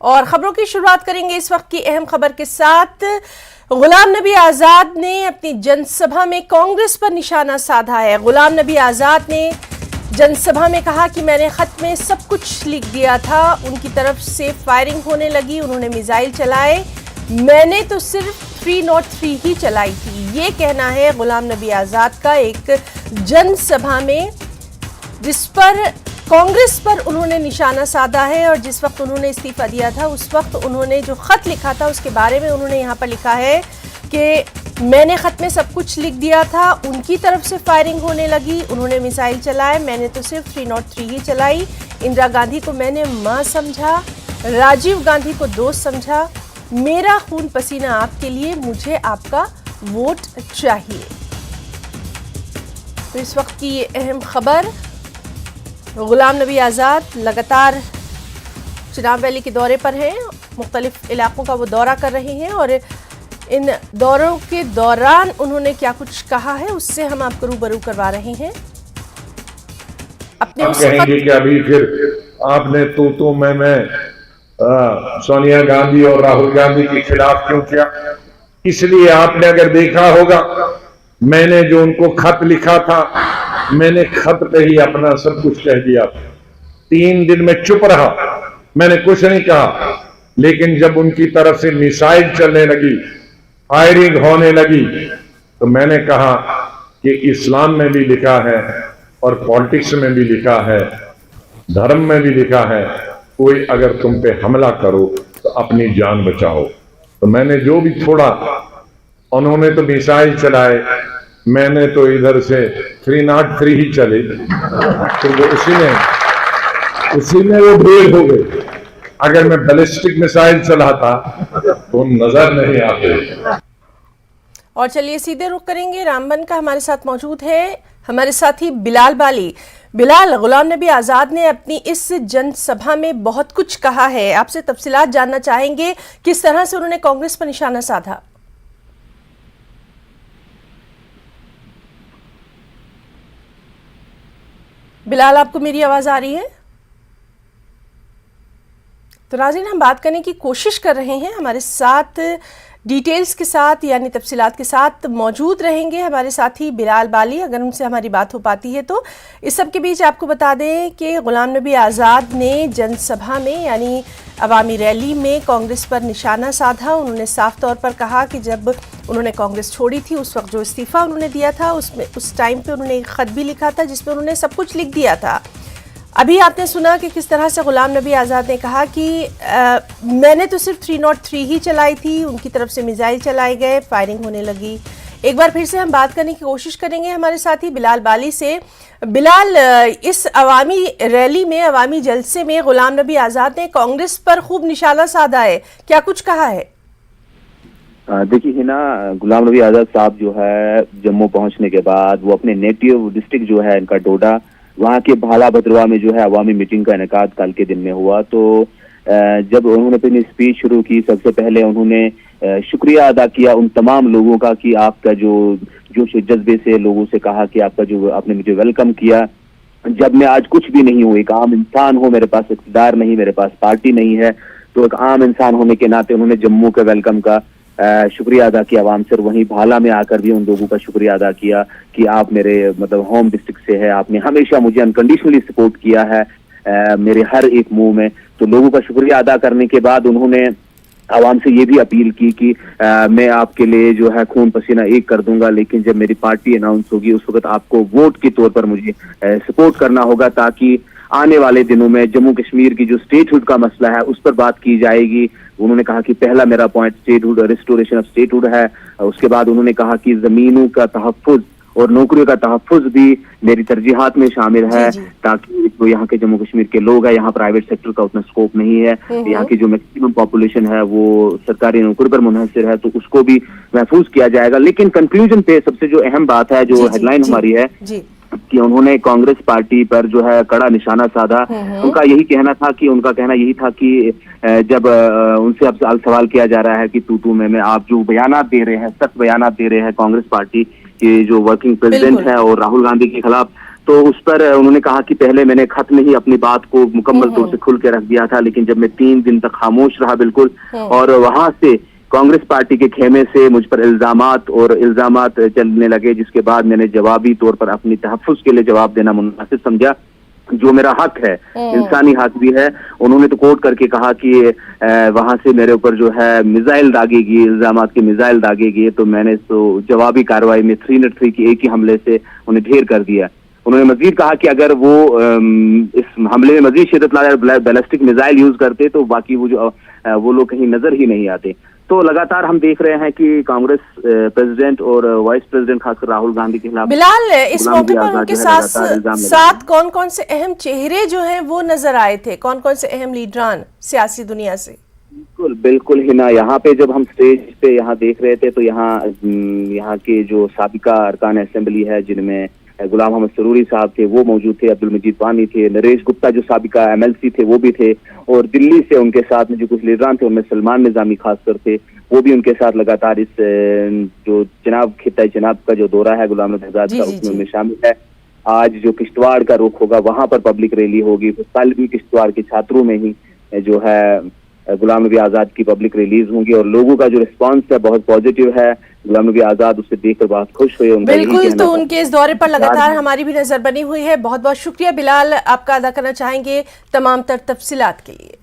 और खबरों की शुरुआत करेंगे इस वक्त की अहम खबर के साथ। गुलाम नबी आज़ाद ने अपनी जनसभा में कांग्रेस पर निशाना साधा है। गुलाम नबी आज़ाद ने जनसभा में कहा कि मैंने खत में सब कुछ लिख दिया था, उनकी तरफ से फायरिंग होने लगी, उन्होंने मिसाइल चलाए, मैंने तो सिर्फ 303 ही चलाई थी। ये कहना है गुलाम नबी आज़ाद का एक जनसभा में, जिस पर कांग्रेस पर उन्होंने निशाना साधा है। और जिस वक्त उन्होंने इस्तीफा दिया था उस वक्त उन्होंने जो खत लिखा था उसके बारे में उन्होंने यहाँ पर लिखा है कि मैंने खत में सब कुछ लिख दिया था, उनकी तरफ से फायरिंग होने लगी, उन्होंने मिसाइल चलाए, मैंने तो सिर्फ 303 ही चलाई। इंदिरा गांधी को मैंने मां समझा, राजीव गांधी को दोस्त समझा, मेरा खून पसीना आपके लिए, मुझे आपका वोट चाहिए। तो इस वक्त की ये अहम खबर। गुलाम नबी आज़ाद लगातार चिनाब वैली के दौरे पर हैं, मुख्तलिफ इलाकों का वो दौरा कर रहे हैं और इन दौरों के दौरान उन्होंने क्या कुछ कहा है उससे हम आपको रूबरू करवा रहे हैं। अपने कहेंगे कि अभी फिर आपने तो मैं सोनिया गांधी और राहुल गांधी के खिलाफ क्यों किया? इसलिए आपने अगर देखा होगा मैंने जो उनको खत लिखा था, मैंने खत पे ही अपना सब कुछ कह दिया। 3 दिन में चुप रहा, मैंने कुछ नहीं कहा। लेकिन जब उनकी तरफ से मिसाइल चलने लगी, फायरिंग होने लगी, तो मैंने कहा कि इस्लाम में भी लिखा है और पॉलिटिक्स में भी लिखा है, धर्म में भी लिखा है, कोई अगर तुम पे हमला करो तो अपनी जान बचाओ। तो मैंने जो भी थोड़ा, उन्होंने तो मिसाइल चलाए, मैंने तो इधर से 303 ही चले, तो वो उसी में वो ढेर हो गए। अगर मैं बैलिस्टिक मिसाइल चलाता तो नजर नहीं आते। और चलिए सीधे रुख करेंगे रामबन का, हमारे साथ मौजूद है हमारे साथी बिलाल बाली। बिलाल, गुलाम नबी आज़ाद ने अपनी इस जनसभा में बहुत कुछ कहा है, आपसे तफसीलात जानना चाहेंगे, किस तरह से उन्होंने कांग्रेस पर निशाना साधा। बिलाल, आपको मेरी आवाज आ रही है? तो नाज़रीन, हम बात करने की कोशिश कर रहे हैं, हमारे साथ डिटेल्स के साथ यानी तफसीलात के साथ मौजूद रहेंगे हमारे साथी बिलाल बाली, अगर उनसे हमारी बात हो पाती है तो। इस सब के बीच आपको बता दें कि गुलाम नबी आज़ाद ने जनसभा में यानी अवामी रैली में कांग्रेस पर निशाना साधा। उन्होंने साफ तौर पर कहा कि जब उन्होंने कांग्रेस छोड़ी थी उस वक्त जो इस्तीफ़ा उन्होंने दिया था उस टाइम पे उन्होंने एक ख़त भी लिखा था जिसमें उन्होंने सब कुछ लिख दिया था। अभी आपने सुना कि किस तरह से गुलाम नबी आज़ाद ने कहा कि मैंने तो सिर्फ 303 ही चलाई थी, उनकी तरफ से मिसाइल चलाए गए, फायरिंग होने लगी। एक बार फिर से हम बात करने की कोशिश करेंगे हमारे साथी बिलाल बाली से। बिलाल, इस अवामी रैली में, अवामी जलसे में गुलाम नबी आज़ाद ने कांग्रेस पर खूब निशाना साधा है, क्या कुछ कहा है? देखिए हिना, गुलाम नबी आज़ाद साहब जो है जम्मू पहुंचने के बाद वो अपने नेटिव डिस्ट्रिक्ट जो है इनका डोडा, वहाँ के भाला भद्रवा में जो है अवामी मीटिंग का इनेकाद कल के दिन में हुआ। तो जब उन्होंने अपनी स्पीच शुरू की, सबसे पहले उन्होंने शुक्रिया अदा किया उन तमाम लोगों का कि आपका जो जोश जज्बे से लोगों से कहा कि आपने मुझे वेलकम किया। जब मैं आज कुछ भी नहीं हूँ, एक आम इंसान हूँ, मेरे पास इक़्तिदार नहीं, मेरे पास पार्टी नहीं है, तो एक आम इंसान होने के नाते उन्होंने जम्मू के वेलकम का शुक्रिया अदा किया आवाम से। वहीं भाला में आकर भी उन लोगों का शुक्रिया अदा किया कि आप मेरे होम डिस्ट्रिक्ट से है, आपने हमेशा मुझे अनकंडीशनली सपोर्ट किया है मेरे हर एक मूव में। तो लोगों का शुक्रिया अदा करने के बाद उन्होंने आवाम से ये भी अपील की कि मैं आपके लिए जो है खून पसीना एक कर दूंगा, लेकिन जब मेरी पार्टी अनाउंस होगी उस वक्त आपको वोट के तौर पर मुझे सपोर्ट करना होगा, ताकि आने वाले दिनों में जम्मू कश्मीर की जो स्टेटहुड का मसला है उस पर बात की जाएगी। उन्होंने कहा कि पहला मेरा point statehood, restoration of statehood है। उसके बाद उन्होंने कहा कि जमीनों का तहफ़्फ़ुज़ और नौकरियों का तहफ़्फ़ुज़ भी मेरी तरजीहात में शामिल है, ताकि जो यहाँ के जम्मू कश्मीर के लोग हैं, यहाँ प्राइवेट सेक्टर का उतना स्कोप नहीं है, यहाँ की जो मैक्सिमम पॉपुलेशन है वो सरकारी नौकरी पर मुनहसर है, तो उसको भी महफूज किया जाएगा। लेकिन कंक्लूजन पे सबसे जो अहम बात है, जो हेडलाइन हमारी है कि उन्होंने कांग्रेस पार्टी पर जो है कड़ा निशाना साधा। उनका कहना यही था कि जब उनसे अब सवाल किया जा रहा है कि तू में आप जो बयानात दे रहे हैं, सख्त बयानात दे रहे हैं कांग्रेस पार्टी के जो वर्किंग प्रेसिडेंट है और राहुल गांधी के खिलाफ, तो उस पर उन्होंने कहा कि पहले मैंने खत में ही अपनी बात को मुकम्मल तौर से खुल के रख दिया था, लेकिन जब मैं 3 दिन तक खामोश रहा बिल्कुल, और वहां से कांग्रेस पार्टी के खेमे से मुझ पर इल्जामात चलने लगे, जिसके बाद मैंने जवाबी तौर पर अपनी तहफ्फुज के लिए जवाब देना मुनासिब समझा, जो मेरा हक है, इंसानी हक भी है। उन्होंने तो कोट करके कहा कि वहां से मेरे ऊपर जो है मिसाइल दागेगी, इल्जामात के मिसाइल दागेगी, तो मैंने तो जवाबी कार्रवाई में 303 की एक ही हमले से उन्हें ढेर कर दिया। उन्होंने मजीद कहा कि अगर वो इस हमले में मजीद शिद्दत लाकर बैलिस्टिक मिसाइल यूज करते तो बाकी वो लोग कहीं नजर ही नहीं आते। तो लगातार हम देख रहे हैं कि कांग्रेस प्रेसिडेंट और वाइस प्रेसिडेंट खासकर राहुल गांधी के खिलाफ बिलाल, इस मौके पर उनके साथ कौन कौन से अहम चेहरे जो हैं वो नजर आए थे, कौन कौन से अहम लीडरान सियासी दुनिया से? बिल्कुल हिना, यहाँ पे जब हम स्टेज पे यहाँ देख रहे थे तो यहाँ के जो साबिका अरकान असेंबली है, जिनमें गुलाम मोहम्मद सरूरी साहब थे वो मौजूद थे, अब्दुल मजीद वानी थे, नरेश गुप्ता जो साबिका MLC थे वो भी थे, और दिल्ली से उनके साथ में जो कुछ लीडरान थे उनमें सलमान निजामी खासकर थे, वो भी उनके साथ लगातार इस जो खित्ता जनाब का जो दौरा है गुलाम नबी आजाद का उसमें शामिल है। आज जो किश्तवाड़ का रुख होगा वहां पर पब्लिक रैली होगी, कल भी किश्तवाड़ के छात्रों में ही जो है गुलाम नबी आजाद की पब्लिक रिलीज होंगी, और लोगों का जो रिस्पांस है बहुत पॉजिटिव है। गुलाम नबी आजाद उससे देखकर बहुत खुश हुए। बिल्कुल, तो उनके इस दौरे पर लगातार हमारी भी नजर बनी हुई है। बहुत बहुत शुक्रिया बिलाल, आपका अदा करना चाहेंगे तमाम तर तफसीलात के लिए।